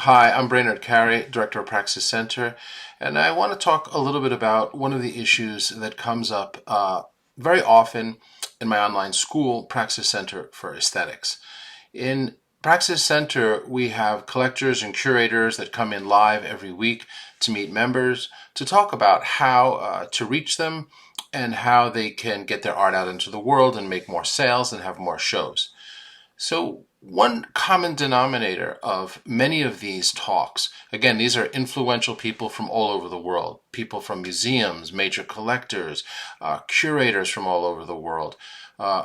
Hi, I'm Brainerd Carey, Director of Praxis Center, and I want to talk a little bit about one of the issues that comes up very often in my online school, Praxis Center for Aesthetics. In Praxis Center, we have collectors and curators that come in live every week to meet members to talk about how to reach them and how they can get their art out into the world and make more sales and have more shows. So, one common denominator of many of these talks, again, these are influential people from all over the world, people from museums, major collectors, curators from all over the world,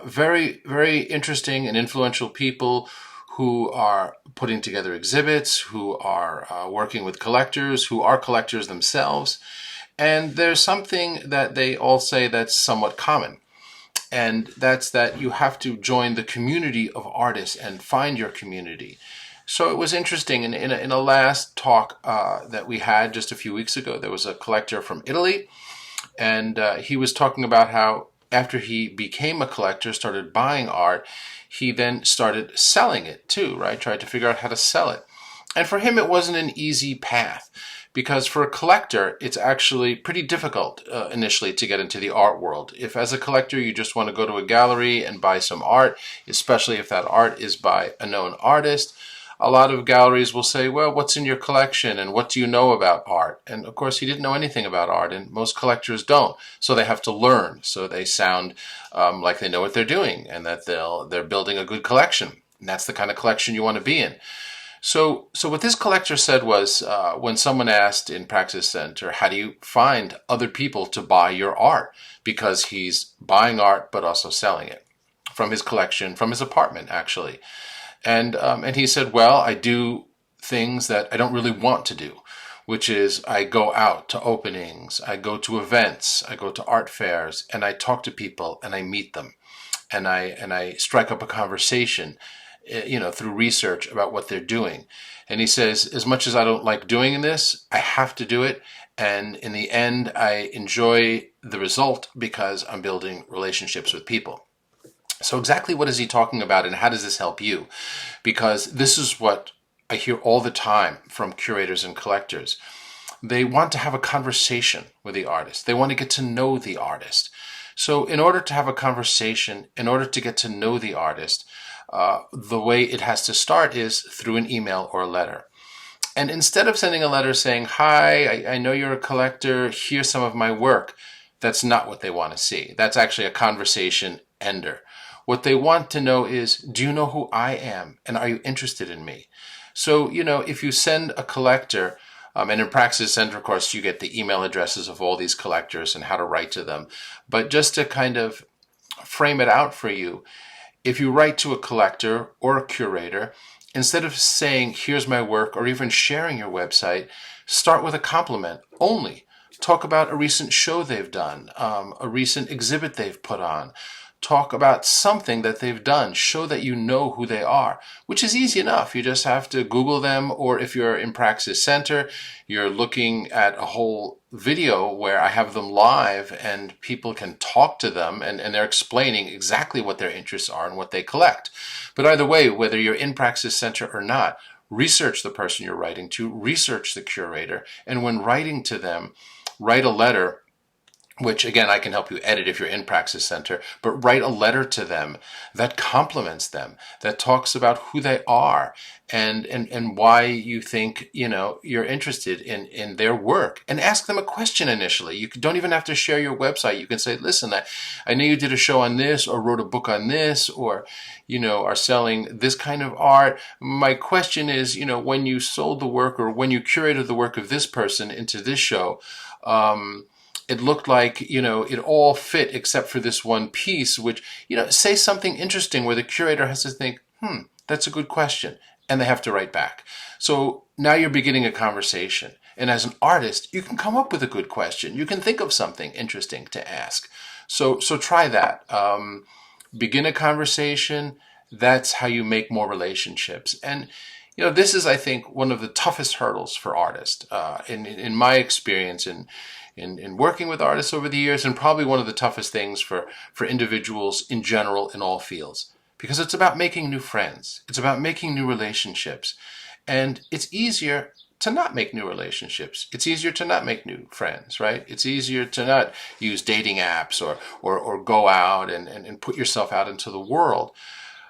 very, very interesting and influential people who are putting together exhibits, who are working with collectors, who are collectors themselves. And there's something that they all say that's somewhat common, and that's that you have to join the community of artists and find your community. So it was interesting. In a last talk that we had just a few weeks ago, there was a collector from Italy, and he was talking about how after he became a collector, started buying art, he then started selling it too, right? Tried to figure out how to sell it. And for him, it wasn't an easy path because for a collector, it's actually pretty difficult initially to get into the art world. If as a collector, you just want to go to a gallery and buy some art, especially if that art is by a known artist, a lot of galleries will say, well, what's in your collection and what do you know about art? And of course, he didn't know anything about art, and most collectors don't. So they have to learn. So they sound like they know what they're doing and that they're building a good collection. And that's the kind of collection you want to be in. So what this collector said was, when someone asked in Praxis Center, how do you find other people to buy your art? Because he's buying art but also selling it from his collection, from his apartment, actually. And he said, well, I do things that I don't really want to do, which is I go out to openings, I go to events, I go to art fairs, and I talk to people and I meet them, and I strike up a conversation, through research about what they're doing. And he says, as much as I don't like doing this, I have to do it. And in the end, I enjoy the result because I'm building relationships with people. So exactly what is he talking about, and how does this help you? Because this is what I hear all the time from curators and collectors. They want to have a conversation with the artist. They want to get to know the artist. So in order to have a conversation, in order to get to know the artist, the way it has to start is through an email or a letter. And instead of sending a letter saying, hi, I know you're a collector, here's some of my work, that's not what they want to see. That's actually a conversation ender. What they want to know is, do you know who I am? And are you interested in me? So, if you send a collector, and in Praxis Center, of course, you get the email addresses of all these collectors and how to write to them. But just to kind of frame it out for you, if you write to a collector or a curator, instead of saying, here's my work, or even sharing your website, start with a compliment only. Talk about a recent show they've done, a recent exhibit they've put on. Talk about something that they've done. Show that you know who they are, which is easy enough. You just have to Google them, or if you're in Praxis Center, you're looking at a whole video where I have them live and people can talk to them, and they're explaining exactly what their interests are and what they collect. But either way, whether you're in Praxis Center or not, research the person you're writing to, research the curator, and when writing to them, write a letter, which again, I can help you edit if you're in Praxis Center, but write a letter to them that compliments them, that talks about who they are and why you think, you're interested in their work, and ask them a question initially. You don't even have to share your website. You can say, listen, I know you did a show on this or wrote a book on this, or, are selling this kind of art. My question is, when you sold the work or when you curated the work of this person into this show, it looked like, it all fit except for this one piece, which, say something interesting where the curator has to think, that's a good question. And they have to write back. So now you're beginning a conversation. And as an artist, you can come up with a good question. You can think of something interesting to ask. So try that. Begin a conversation. That's how you make more relationships. And this is, I think, one of the toughest hurdles for artists. In my experience, in working with artists over the years, and probably one of the toughest things for individuals in general in all fields, because it's about making new friends. It's about making new relationships. And it's easier to not make new relationships. It's easier to not make new friends, right? It's easier to not use dating apps or go out and put yourself out into the world.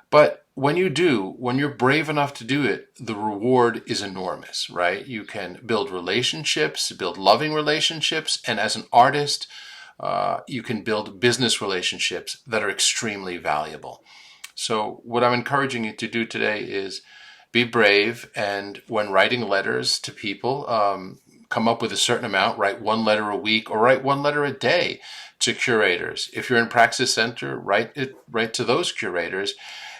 But when you do, when you're brave enough to do it, the reward is enormous, right? You can build relationships, build loving relationships, and as an artist, you can build business relationships that are extremely valuable. So, what I'm encouraging you to do today is be brave, and when writing letters to people, come up with a certain amount, write one letter a week or write one letter a day to curators. If you're in Praxis Center, write to those curators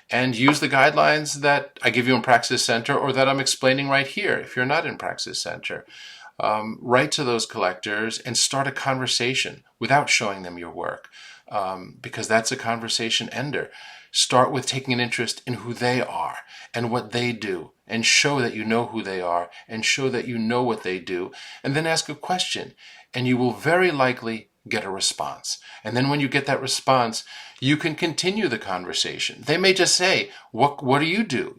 and use the guidelines that I give you in Praxis Center or that I'm explaining right here if you're not in Praxis Center. Write to those collectors and start a conversation without showing them your work, because that's a conversation ender. Start with taking an interest in who they are and what they do, and show that you know who they are and show that you know what they do, and then ask a question, and you will very likely get a response. And then when you get that response, you can continue the conversation. They may just say, what do you do?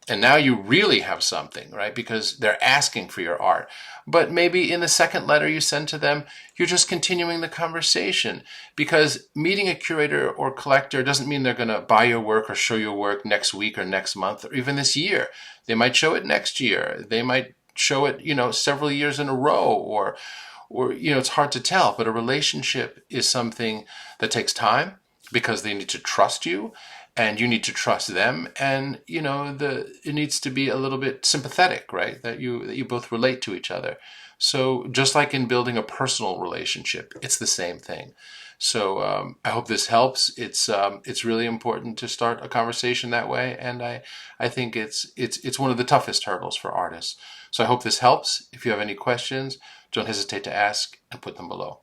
And now you really have something, right? Because they're asking for your art. But maybe in the second letter you send to them, you're just continuing the conversation. Because meeting a curator or collector doesn't mean they're going to buy your work or show your work next week or next month or even this year. They might show it next year. They might show it, several years in a row, or it's hard to tell. But a relationship is something that takes time because they need to trust you and you need to trust them, and it needs to be a little bit sympathetic, right? That you both relate to each other. So just like in building a personal relationship, it's the same thing. So I hope this helps. It's really important to start a conversation that way, and I think it's one of the toughest hurdles for artists. So I hope this helps. If you have any questions, don't hesitate to ask and put them below.